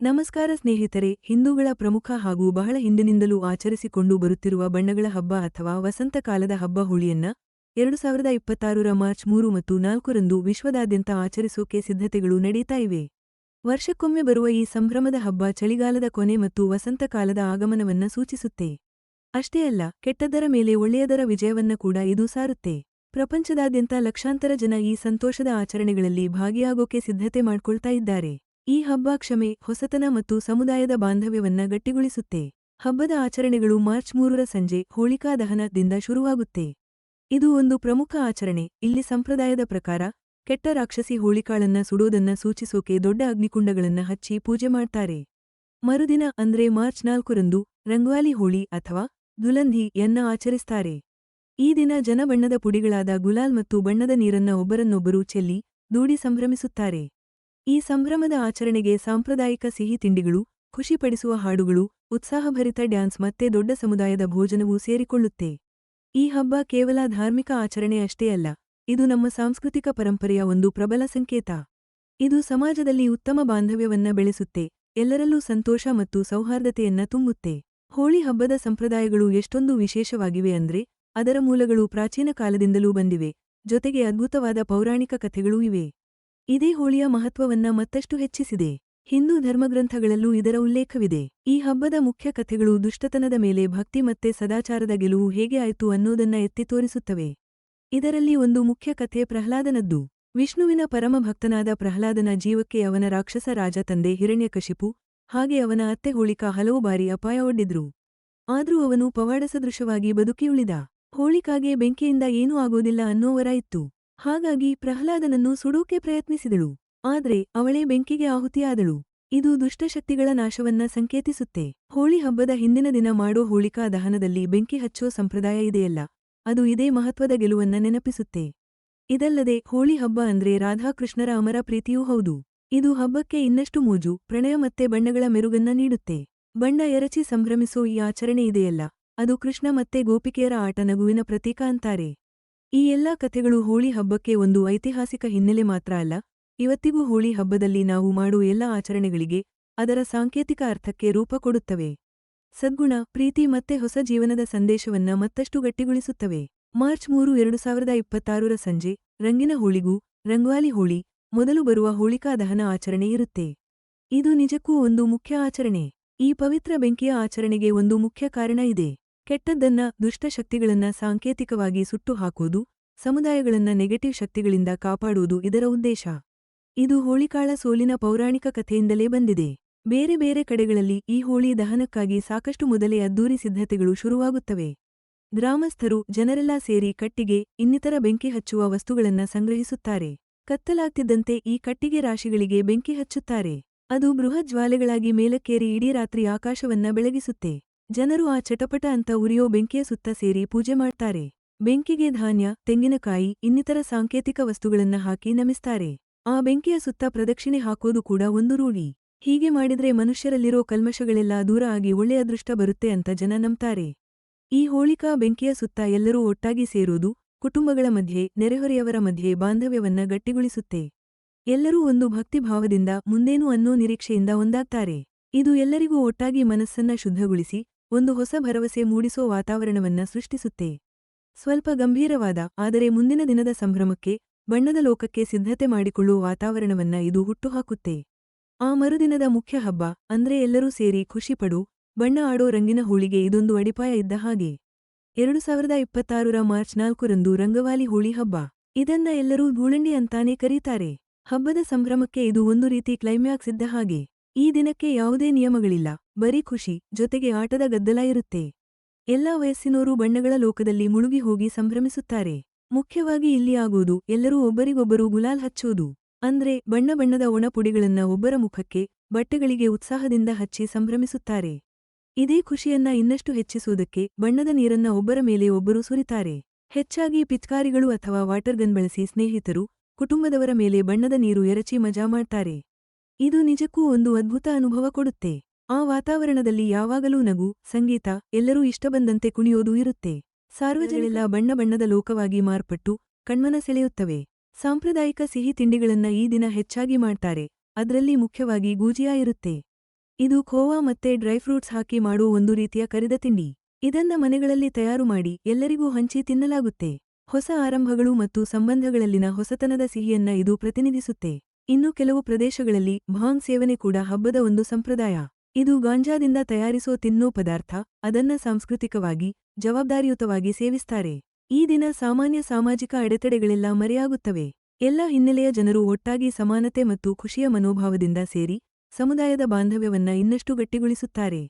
ನಮಸ್ಕಾರ ಸ್ನೇಹಿತರೆ, ಹಿಂದೂಗಳ ಪ್ರಮುಖ ಹಾಗೂ ಬಹಳ ಹಿಂದಿನಿಂದಲೂ ಆಚರಿಸಿಕೊಂಡು ಬರುತ್ತಿರುವ ಬಣ್ಣಗಳ ಹಬ್ಬ ಅಥವಾ ವಸಂತಕಾಲದ ಹಬ್ಬ ಹೋಳಿಯನ್ನ 2026ರ ಮಾರ್ಚ್ 3 ಮತ್ತು 4ರಂದು ವಿಶ್ವದಾದ್ಯಂತ ಆಚರಿಸೋಕೆ ಸಿದ್ಧತೆಗಳು ನಡೀತಾ ಇವೆ. ವರ್ಷಕ್ಕೊಮ್ಮೆ ಬರುವ ಈ ಸಂಭ್ರಮದ ಹಬ್ಬ ಚಳಿಗಾಲದ ಕೊನೆ ಮತ್ತು ವಸಂತಕಾಲದ ಆಗಮನವನ್ನ ಸೂಚಿಸುತ್ತೆ. ಅಷ್ಟೇ ಅಲ್ಲ, ಕೆಟ್ಟದ್ದರ ಮೇಲೆ ಒಳ್ಳೆಯದರ ವಿಜಯವನ್ನ ಕೂಡ ಇದು ಸಾರುತ್ತೆ. ಪ್ರಪಂಚದಾದ್ಯಂತ ಲಕ್ಷಾಂತರ ಜನ ಈ ಸಂತೋಷದ ಆಚರಣೆಗಳಲ್ಲಿ ಭಾಗಿಯಾಗೋಕೆ ಸಿದ್ಧತೆ ಮಾಡ್ಕೊಳ್ತಾ ಇದ್ದಾರೆ. ಈ ಹಬ್ಬ ಕ್ಷಮೆ, ಹೊಸತನ ಮತ್ತು ಸಮುದಾಯದ ಬಾಂಧವ್ಯವನ್ನ ಗಟ್ಟಿಗೊಳಿಸುತ್ತೆ. ಹಬ್ಬದ ಆಚರಣೆಗಳು ಮಾರ್ಚ್ 3ರ ಸಂಜೆ ಹೋಳಿಕಾ ದಹನದಿಂದ ಶುರುವಾಗುತ್ತೆ. ಇದು ಒಂದು ಪ್ರಮುಖ ಆಚರಣೆ. ಇಲ್ಲಿ ಸಂಪ್ರದಾಯದ ಪ್ರಕಾರ ಕೆಟ್ಟ ರಾಕ್ಷಸಿ ಹೋಳಿಕಾಳನ್ನ ಸುಡೋದನ್ನ ಸೂಚಿಸೋಕೆ ದೊಡ್ಡ ಅಗ್ನಿಕುಂಡಗಳನ್ನ ಹಚ್ಚಿ ಪೂಜೆ ಮಾಡ್ತಾರೆ. ಮರುದಿನ ಅಂದ್ರೆ ಮಾರ್ಚ್ 4ರಂದು ರಂಗ್ವಾಲಿ ಹೋಳಿ ಅಥವಾ ದುಲಂಧಿ ಯನ್ನ ಆಚರಿಸ್ತಾರೆ. ಈ ದಿನ ಜನ ಬಣ್ಣದ ಪುಡಿಗಳಾದ ಗುಲಾಲ್ ಮತ್ತು ಬಣ್ಣದ ನೀರನ್ನ ಒಬ್ಬರನ್ನೊಬ್ಬರು ಚೆಲ್ಲಿ ದೂಡಿ ಸಂಭ್ರಮಿಸುತ್ತಾರೆ. ಈ ಸಂಭ್ರಮದ ಆಚರಣೆಗೆ ಸಾಂಪ್ರದಾಯಿಕ ಸಿಹಿ ತಿಂಡಿಗಳು, ಖುಷಿಪಡಿಸುವ ಹಾಡುಗಳು, ಉತ್ಸಾಹಭರಿತ ಡ್ಯಾನ್ಸ್ ಮತ್ತೆ ದೊಡ್ಡ ಸಮುದಾಯದ ಭೋಜನವೂ ಸೇರಿಕೊಳ್ಳುತ್ತೆ. ಈ ಹಬ್ಬ ಕೇವಲ ಧಾರ್ಮಿಕ ಆಚರಣೆ ಅಷ್ಟೇ ಅಲ್ಲ, ಇದು ನಮ್ಮ ಸಾಂಸ್ಕೃತಿಕ ಪರಂಪರೆಯ ಒಂದು ಪ್ರಬಲ ಸಂಕೇತ. ಇದು ಸಮಾಜದಲ್ಲಿ ಉತ್ತಮ ಬಾಂಧವ್ಯವನ್ನ ಬೆಳೆಸುತ್ತೆ, ಎಲ್ಲರಲ್ಲೂ ಸಂತೋಷ ಮತ್ತು ಸೌಹಾರ್ದತೆಯನ್ನ ತುಂಬುತ್ತೆ. ಹೋಳಿ ಹಬ್ಬದ ಸಂಪ್ರದಾಯಗಳು ಎಷ್ಟೊಂದು ವಿಶೇಷವಾಗಿವೆ ಅಂದ್ರೆ ಅದರ ಮೂಲಗಳು ಪ್ರಾಚೀನ ಕಾಲದಿಂದಲೂ ಬಂದಿವೆ, ಜೊತೆಗೆ ಅದ್ಭುತವಾದ ಪೌರಾಣಿಕ ಕಥೆಗಳೂ ಇವೆ. ಇದೇ ಹೋಳಿಯ ಮಹತ್ವವನ್ನ ಮತ್ತಷ್ಟು ಹೆಚ್ಚಿಸಿದೆ. ಹಿಂದೂ ಧರ್ಮಗ್ರಂಥಗಳಲ್ಲೂ ಇದರ ಉಲ್ಲೇಖವಿದೆ. ಈ ಹಬ್ಬದ ಮುಖ್ಯ ಕಥೆಗಳು ದುಷ್ಟತನದ ಮೇಲೆ ಭಕ್ತಿ ಮತ್ತೆ ಸದಾಚಾರದ ಗೆಲುವು ಹೇಗೆ ಆಯ್ತು ಅನ್ನೋದನ್ನ ಎತ್ತಿ ತೋರಿಸುತ್ತವೆ. ಇದರಲ್ಲಿ ಒಂದು ಮುಖ್ಯ ಕಥೆ ಪ್ರಹ್ಲಾದನದ್ದು. ವಿಷ್ಣುವಿನ ಪರಮ ಭಕ್ತನಾದ ಪ್ರಹ್ಲಾದನ ಜೀವಕ್ಕೆ ಅವನ ರಾಕ್ಷಸ ರಾಜ ತಂದೆ ಹಿರಣ್ಯಕಶಿಪು ಹಾಗೆ ಅವನ ಅತ್ತೆ ಹೋಳಿಕಾ ಹಲವು ಬಾರಿ ಅಪಾಯ ಒಡ್ಡಿದ್ರು. ಆದ್ರೂ ಅವನು ಪವಾಡಸದೃಶವಾಗಿ ಬದುಕಿ ಉಳಿದ. ಹೋಳಿಕಾಗೆ ಬೆಂಕಿಯಿಂದ ಏನೂ ಆಗೋದಿಲ್ಲ ಅನ್ನೋವರ ಇತ್ತು. ಹಾಗಾಗಿ ಪ್ರಹ್ಲಾದನನ್ನು ಸುಡೋಕೆ ಪ್ರಯತ್ನಿಸಿದಳು. ಆದ್ರೆ ಅವಳೇ ಬೆಂಕಿಗೆ ಆಹುತಿಯಾದಳು. ಇದು ದುಷ್ಟಶಕ್ತಿಗಳ ನಾಶವನ್ನ ಸಂಕೇತಿಸುತ್ತೆ. ಹೋಳಿ ಹಬ್ಬದ ಹಿಂದಿನ ದಿನ ಮಾಡೋ ಹೋಳಿಕಾ ದಹನದಲ್ಲಿ ಬೆಂಕಿ ಹಚ್ಚೋ ಸಂಪ್ರದಾಯ ಇದೆಯಲ್ಲ, ಅದು ಇದೇ ಮಹತ್ವದ ಗೆಲುವನ್ನ ನೆನಪಿಸುತ್ತೆ. ಇದಲ್ಲದೆ ಹೋಳಿ ಹಬ್ಬ ಅಂದ್ರೆ ರಾಧಾಕೃಷ್ಣರ ಅಮರ ಪ್ರೀತಿಯೂ ಹೌದು. ಇದು ಹಬ್ಬಕ್ಕೆ ಇನ್ನಷ್ಟು ಮೋಜು, ಪ್ರಣಯ ಮತ್ತೆ ಬಣ್ಣಗಳ ಮೆರುಗನ್ನ ನೀಡುತ್ತೆ. ಬಣ್ಣ ಎರಚಿ ಸಂಭ್ರಮಿಸೋ ಈ ಆಚರಣೆ ಇದೆಯಲ್ಲ, ಅದು ಕೃಷ್ಣ ಮತ್ತೆ ಗೋಪಿಕೆಯರ ಆಟ ನಗುವಿನ ಪ್ರತೀಕ ಅಂತಾರೆ. ಈ ಎಲ್ಲಾ ಕಥೆಗಳು ಹೋಳಿ ಹಬ್ಬಕ್ಕೆ ಒಂದು ಐತಿಹಾಸಿಕ ಹಿನ್ನೆಲೆ ಮಾತ್ರ ಅಲ್ಲ, ಇವತ್ತಿಗೂ ಹೋಳಿ ಹಬ್ಬದಲ್ಲಿ ನಾವು ಮಾಡೋ ಎಲ್ಲಾ ಆಚರಣೆಗಳಿಗೆ ಅದರ ಸಾಂಕೇತಿಕ ಅರ್ಥಕ್ಕೆ ರೂಪ ಕೊಡುತ್ತವೆ. ಸದ್ಗುಣ, ಪ್ರೀತಿ ಮತ್ತೆ ಹೊಸ ಜೀವನದ ಸಂದೇಶವನ್ನ ಮತ್ತಷ್ಟು ಗಟ್ಟಿಗೊಳಿಸುತ್ತವೆ. ಮಾರ್ಚ್ 3, 2026ರ ಸಂಜೆ ರಂಗಿನ ಹೋಳಿಗೂ ರಂಗ್ವಾಲಿ ಹೋಳಿ ಮೊದಲು ಬರುವ ಹೋಳಿಕಾ ದಹನ ಆಚರಣೆ ಇರುತ್ತೆ. ಇದು ನಿಜಕ್ಕೂ ಒಂದು ಮುಖ್ಯ ಆಚರಣೆ. ಈ ಪವಿತ್ರ ಬೆಂಕಿಯ ಆಚರಣೆಗೆ ಒಂದು ಮುಖ್ಯ ಕಾರಣ ಇದೆ. ಕೆಟ್ಟದ್ದನ್ನ, ದುಷ್ಟ ಶಕ್ತಿಗಳನ್ನ ಸಾಂಕೇತಿಕವಾಗಿ ಸುಟ್ಟು ಹಾಕೋದು, ಸಮುದಾಯಗಳನ್ನ ನೆಗೆಟಿವ್ ಶಕ್ತಿಗಳಿಂದ ಕಾಪಾಡುವುದು ಇದರ ಉದ್ದೇಶ. ಇದು ಹೋಳಿಕಾಳ ಸೋಲಿನ ಪೌರಾಣಿಕ ಕಥೆಯಿಂದಲೇ ಬಂದಿದೆ. ಬೇರೆ ಬೇರೆ ಕಡೆಗಳಲ್ಲಿ ಈ ಹೋಳಿ ದಹನಕ್ಕಾಗಿ ಸಾಕಷ್ಟು ಮೊದಲೇ ಅದ್ದೂರಿ ಸಿದ್ಧತೆಗಳು ಶುರುವಾಗುತ್ತವೆ. ಗ್ರಾಮಸ್ಥರು, ಜನರೆಲ್ಲಾ ಸೇರಿ ಕಟ್ಟಿಗೆ, ಇನ್ನಿತರ ಬೆಂಕಿ ಹಚ್ಚುವ ವಸ್ತುಗಳನ್ನ ಸಂಗ್ರಹಿಸುತ್ತಾರೆ. ಕತ್ತಲಾಗ್ತಿದ್ದಂತೆ ಈ ಕಟ್ಟಿಗೆ ರಾಶಿಗಳಿಗೆ ಬೆಂಕಿ ಹಚ್ಚುತ್ತಾರೆ. ಅದು ಬೃಹತ್ ಜ್ವಾಲೆಗಳಾಗಿ ಮೇಲಕ್ಕೇರಿ ಇಡೀ ರಾತ್ರಿ ಆಕಾಶವನ್ನ ಬೆಳಗಿಸುತ್ತೆ. ಜನರು ಆ ಚಟಪಟ ಅಂತ ಉರಿಯೋ ಬೆಂಕಿಯ ಸುತ್ತ ಸೇರಿ ಪೂಜೆ ಮಾಡ್ತಾರೆ. ಬೆಂಕಿಗೆ ಧಾನ್ಯ, ತೆಂಗಿನಕಾಯಿ, ಇನ್ನಿತರ ಸಾಂಕೇತಿಕ ವಸ್ತುಗಳನ್ನ ಹಾಕಿ ನಮಿಸ್ತಾರೆ. ಆ ಬೆಂಕಿಯ ಸುತ್ತ ಪ್ರದಕ್ಷಿಣೆ ಹಾಕೋದು ಕೂಡ ಒಂದು ರೂಢಿ. ಹೀಗೆ ಮಾಡಿದ್ರೆ ಮನುಷ್ಯರಲ್ಲಿರೋ ಕಲ್ಮಶಗಳೆಲ್ಲ ದೂರ ಆಗಿ ಒಳ್ಳೆ ಅದೃಷ್ಟ ಬರುತ್ತೆ ಅಂತ ಜನ ನಂಬ್ತಾರೆ. ಈ ಹೋಳಿಕಾ ಬೆಂಕಿಯ ಸುತ್ತ ಎಲ್ಲರೂ ಒಟ್ಟಾಗಿ ಸೇರೋದು ಕುಟುಂಬಗಳ ಮಧ್ಯೆ, ನೆರೆಹೊರೆಯವರ ಮಧ್ಯೆ ಬಾಂಧವ್ಯವನ್ನ ಗಟ್ಟಿಗೊಳಿಸುತ್ತೆ. ಎಲ್ಲರೂ ಒಂದು ಭಕ್ತಿಭಾವದಿಂದ ಮುಂದೇನು ಅನ್ನೋ ನಿರೀಕ್ಷೆಯಿಂದ ಒಂದಾಗ್ತಾರೆ. ಇದು ಎಲ್ಲರಿಗೂ ಒಟ್ಟಾಗಿ ಮನಸ್ಸನ್ನ ಶುದ್ಧಗೊಳಿಸಿ ಒಂದು ಹೊಸ ಭರವಸೆ ಮೂಡಿಸೋ ವಾತಾವರಣವನ್ನ ಸೃಷ್ಟಿಸುತ್ತೆ. ಸ್ವಲ್ಪ ಗಂಭೀರವಾದ ಆದರೆ ಮುಂದಿನ ದಿನದ ಸಂಭ್ರಮಕ್ಕೆ, ಬಣ್ಣದ ಲೋಕಕ್ಕೆ ಸಿದ್ಧತೆ ಮಾಡಿಕೊಳ್ಳುವ ವಾತಾವರಣವನ್ನ ಇದು ಹುಟ್ಟುಹಾಕುತ್ತೆ. ಆ ಮರುದಿನದ ಮುಖ್ಯ ಹಬ್ಬ ಅಂದ್ರೆ ಎಲ್ಲರೂ ಸೇರಿ ಖುಷಿಪಡು, ಬಣ್ಣ ಆಡೋ ರಂಗಿನ ಹೋಳಿಗೆ ಇದೊಂದು ಅಡಿಪಾಯ ಇದ್ದ ಹಾಗೆ. 2026ರ ಮಾರ್ಚ್ 4ರಂದು ರಂಗವಾಲಿ ಹೋಳಿ ಹಬ್ಬ. ಇದನ್ನ ಎಲ್ಲರೂ ಧೂಳಂಡಿ ಅಂತಾನೇ ಕರೀತಾರೆ. ಹಬ್ಬದ ಸಂಭ್ರಮಕ್ಕೆ ಇದು ಒಂದು ರೀತಿ ಕ್ಲೈಮ್ಯಾಕ್ಸ್ ಇದ್ದ ಹಾಗೆ. ಈ ದಿನಕ್ಕೆ ಯಾವುದೇ ನಿಯಮಗಳಿಲ್ಲ, ಬರೀ ಖುಷಿ, ಜೊತೆಗೆ ಆಟದ ಗದ್ದಲ ಇರುತ್ತೆ. ಎಲ್ಲಾ ವಯಸ್ಸಿನೋರು ಬಣ್ಣಗಳ ಲೋಕದಲ್ಲಿ ಮುಳುಗಿ ಹೋಗಿ ಸಂಭ್ರಮಿಸುತ್ತಾರೆ. ಮುಖ್ಯವಾಗಿ ಇಲ್ಲಿ ಆಗೋದು ಎಲ್ಲರೂ ಒಬ್ಬರಿಗೊಬ್ಬರು ಗುಲಾಲ್ ಹಚ್ಚೋದು. ಅಂದ್ರೆ ಬಣ್ಣ ಬಣ್ಣದ ಒಣ ಪುಡಿಗಳನ್ನ ಒಬ್ಬರ ಮುಖಕ್ಕೆ, ಬಟ್ಟೆಗಳಿಗೆ ಉತ್ಸಾಹದಿಂದ ಹಚ್ಚಿ ಸಂಭ್ರಮಿಸುತ್ತಾರೆ. ಇದೇ ಖುಷಿಯನ್ನ ಇನ್ನಷ್ಟು ಹೆಚ್ಚಿಸೋದಕ್ಕೆ ಬಣ್ಣದ ನೀರನ್ನ ಒಬ್ಬರ ಮೇಲೆ ಒಬ್ಬರು ಸುರಿತಾರೆ. ಹೆಚ್ಚಾಗಿ ಪಿಚ್ಕಾರಿಗಳು ಅಥವಾ ವಾಟರ್ಗನ್ ಬಳಸಿ ಸ್ನೇಹಿತರು, ಕುಟುಂಬದವರ ಮೇಲೆ ಬಣ್ಣದ ನೀರು ಎರಚಿ ಮಜಾ ಮಾಡ್ತಾರೆ. ಇದು ನಿಜಕ್ಕೂ ಒಂದು ಅದ್ಭುತ ಅನುಭವ ಕೊಡುತ್ತೆ. ಆ ವಾತಾವರಣದಲ್ಲಿ ಯಾವಾಗಲೂ ನಗು, ಸಂಗೀತ, ಎಲ್ಲರೂ ಇಷ್ಟಬಂದಂತೆ ಕುಣಿಯೋದು ಇರುತ್ತೆ. ಸಾರ್ವಜನಿಕ ಬಣ್ಣ ಬಣ್ಣದ ಲೋಕವಾಗಿ ಮಾರ್ಪಟ್ಟು ಕಣ್ಮನ ಸೆಳೆಯುತ್ತವೆ. ಸಾಂಪ್ರದಾಯಿಕ ಸಿಹಿ ತಿಂಡಿಗಳನ್ನ ಈ ದಿನ ಹೆಚ್ಚಾಗಿ ಮಾಡ್ತಾರೆ, ಅದ್ರಲ್ಲಿ ಮುಖ್ಯವಾಗಿ ಗೂಜಿಯಾ ಇರುತ್ತೆ. ಇದು ಖೋವಾ ಮತ್ತೆ ಡ್ರೈ ಫ್ರೂಟ್ಸ್ ಹಾಕಿ ಮಾಡೋ ಒಂದು ರೀತಿಯ ಕರಿದ ತಿಂಡಿ. ಇದನ್ನ ಮನೆಗಳಲ್ಲಿ ತಯಾರು ಮಾಡಿ ಎಲ್ಲರಿಗೂ ಹಂಚಿ ತಿನ್ನಲಾಗುತ್ತೆ. ಹೊಸ ಆರಂಭಗಳು ಮತ್ತು ಸಂಬಂಧಗಳಲ್ಲಿನ ಹೊಸತನದ ಸಿಹಿಯನ್ನ ಇದು ಪ್ರತಿನಿಧಿಸುತ್ತೆ. ಇನ್ನು ಕೆಲವು ಪ್ರದೇಶಗಳಲ್ಲಿ ಭಾಂಗ್ ಸೇವನೆ ಕೂಡ ಹಬ್ಬದ ಒಂದು ಸಂಪ್ರದಾಯ. ಇದು ಗಾಂಜಾದಿಂದ ತಯಾರಿಸೋ ತಿನ್ನೋ ಪದಾರ್ಥ. ಅದನ್ನ ಸಾಂಸ್ಕೃತಿಕವಾಗಿ, ಜವಾಬ್ದಾರಿಯುತವಾಗಿ ಸೇವಿಸ್ತಾರೆ. ಈ ದಿನ ಸಾಮಾನ್ಯ ಸಾಮಾಜಿಕ ಅಡೆತಡೆಗಳೆಲ್ಲ ಮರೆಯಾಗುತ್ತವೆ. ಎಲ್ಲ ಹಿನ್ನೆಲೆಯ ಜನರು ಒಟ್ಟಾಗಿ ಸಮಾನತೆ ಮತ್ತು ಖುಷಿಯ ಮನೋಭಾವದಿಂದ ಸೇರಿ ಸಮುದಾಯದ ಬಾಂಧವ್ಯವನ್ನ ಇನ್ನಷ್ಟು ಗಟ್ಟಿಗೊಳಿಸುತ್ತಾರೆ.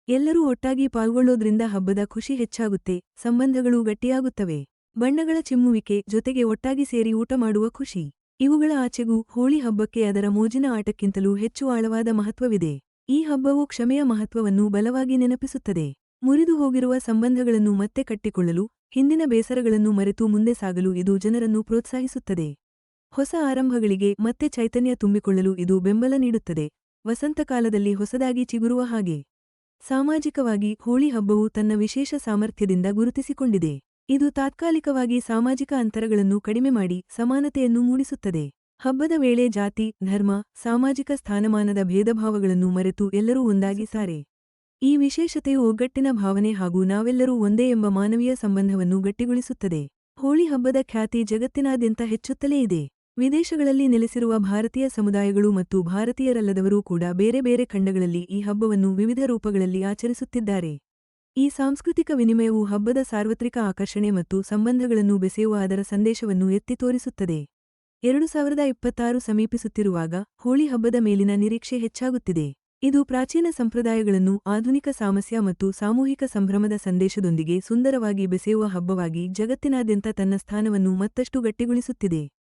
ಎಲ್ಲರೂ ಒಟ್ಟಾಗಿ ಪಾಲ್ಗೊಳ್ಳೋದ್ರಿಂದ ಹಬ್ಬದ ಖುಷಿ ಹೆಚ್ಚಾಗುತ್ತೆ, ಸಂಬಂಧಗಳು ಗಟ್ಟಿಯಾಗುತ್ತವೆ. ಬಣ್ಣಗಳ ಚಿಮ್ಮುವಿಕೆ ಜೊತೆಗೆ ಒಟ್ಟಾಗಿ ಸೇರಿ ಊಟ ಮಾಡುವ ಖುಷಿ. ಇವುಗಳ ಆಚೆಗೂ ಹೋಳಿ ಹಬ್ಬಕ್ಕೆ ಅದರ ಮೋಜಿನ ಆಟಕ್ಕಿಂತಲೂ ಹೆಚ್ಚು ಆಳವಾದ ಮಹತ್ವವಿದೆ. ಈ ಹಬ್ಬವು ಕ್ಷಮೆಯ ಮಹತ್ವವನ್ನು ಬಲವಾಗಿ ನೆನಪಿಸುತ್ತದೆ. ಮುರಿದು ಹೋಗಿರುವ ಸಂಬಂಧಗಳನ್ನು ಮತ್ತೆ ಕಟ್ಟಿಕೊಳ್ಳಲು, ಹಿಂದಿನ ಬೇಸರಗಳನ್ನು ಮರೆತು ಮುಂದೆ ಸಾಗಲು ಇದು ಜನರನ್ನು ಪ್ರೋತ್ಸಾಹಿಸುತ್ತದೆ. ಹೊಸ ಆರಂಭಗಳಿಗೆ ಮತ್ತೆ ಚೈತನ್ಯ ತುಂಬಿಕೊಳ್ಳಲು ಇದು ಬೆಂಬಲ ನೀಡುತ್ತದೆ. ವಸಂತಕಾಲದಲ್ಲಿ ಹೊಸದಾಗಿ ಚಿಗುರುವ ಹಾಗೆ. ಸಾಮಾಜಿಕವಾಗಿ ಹೋಳಿ ಹಬ್ಬವು ತನ್ನ ವಿಶೇಷ ಸಾಮರ್ಥ್ಯದಿಂದ ಗುರುತಿಸಿಕೊಂಡಿದೆ. ಇದು ತಾತ್ಕಾಲಿಕವಾಗಿ ಸಾಮಾಜಿಕ ಅಂತರಗಳನ್ನು ಕಡಿಮೆ ಮಾಡಿ ಸಮಾನತೆಯನ್ನು ಮೂಡಿಸುತ್ತದೆ. ಹಬ್ಬದ ವೇಳೆ ಜಾತಿ, ಧರ್ಮ, ಸಾಮಾಜಿಕ ಸ್ಥಾನಮಾನದ ಭೇದಭಾವಗಳನ್ನು ಮರೆತು ಎಲ್ಲರೂ ಒಂದಾಗಿದ್ದಾರೆ. ಈ ವಿಶೇಷತೆಯು ಒಗ್ಗಟ್ಟಿನ ಭಾವನೆ ಹಾಗೂ ನಾವೆಲ್ಲರೂ ಒಂದೇ ಎಂಬ ಮಾನವೀಯ ಸಂಬಂಧವನ್ನು ಗಟ್ಟಿಗೊಳಿಸುತ್ತದೆ. ಹೋಳಿ ಹಬ್ಬದ ಖ್ಯಾತಿ ಜಗತ್ತಿನಾದ್ಯಂತ ಹೆಚ್ಚುತ್ತಲೇ ಇದೆ. ವಿದೇಶಗಳಲ್ಲಿ ನೆಲೆಸಿರುವ ಭಾರತೀಯ ಸಮುದಾಯಗಳು ಮತ್ತು ಭಾರತೀಯರಲ್ಲದವರೂ ಕೂಡ ಬೇರೆ ಬೇರೆ ಖಂಡಗಳಲ್ಲಿ ಈ ಹಬ್ಬವನ್ನು ವಿವಿಧ ರೂಪಗಳಲ್ಲಿ ಆಚರಿಸುತ್ತಿದ್ದಾರೆ. ಈ ಸಾಂಸ್ಕೃತಿಕ ವಿನಿಮಯವು ಹಬ್ಬದ ಸಾರ್ವತ್ರಿಕ ಆಕರ್ಷಣೆ ಮತ್ತು ಸಂಬಂಧಗಳನ್ನು ಬೆಸೆಯುವ ಅದರ ಸಂದೇಶವನ್ನು ಎತ್ತಿ ತೋರಿಸುತ್ತದೆ. 2026 ಸಮೀಪಿಸುತ್ತಿರುವಾಗ ಹೋಳಿ ಹಬ್ಬದ ಮೇಲಿನ ನಿರೀಕ್ಷೆ ಹೆಚ್ಚಾಗುತ್ತಿದೆ. ಇದು ಪ್ರಾಚೀನ ಸಂಪ್ರದಾಯಗಳನ್ನು ಆಧುನಿಕ ಸಾಮರಸ್ಯ ಮತ್ತು ಸಾಮೂಹಿಕ ಸಂಭ್ರಮದ ಸಂದೇಶದೊಂದಿಗೆ ಸುಂದರವಾಗಿ ಬೆಸೆಯುವ ಹಬ್ಬವಾಗಿ ಜಗತ್ತಿನಾದ್ಯಂತ ತನ್ನ ಸ್ಥಾನವನ್ನು ಮತ್ತಷ್ಟು ಗಟ್ಟಿಗೊಳಿಸುತ್ತಿದೆ.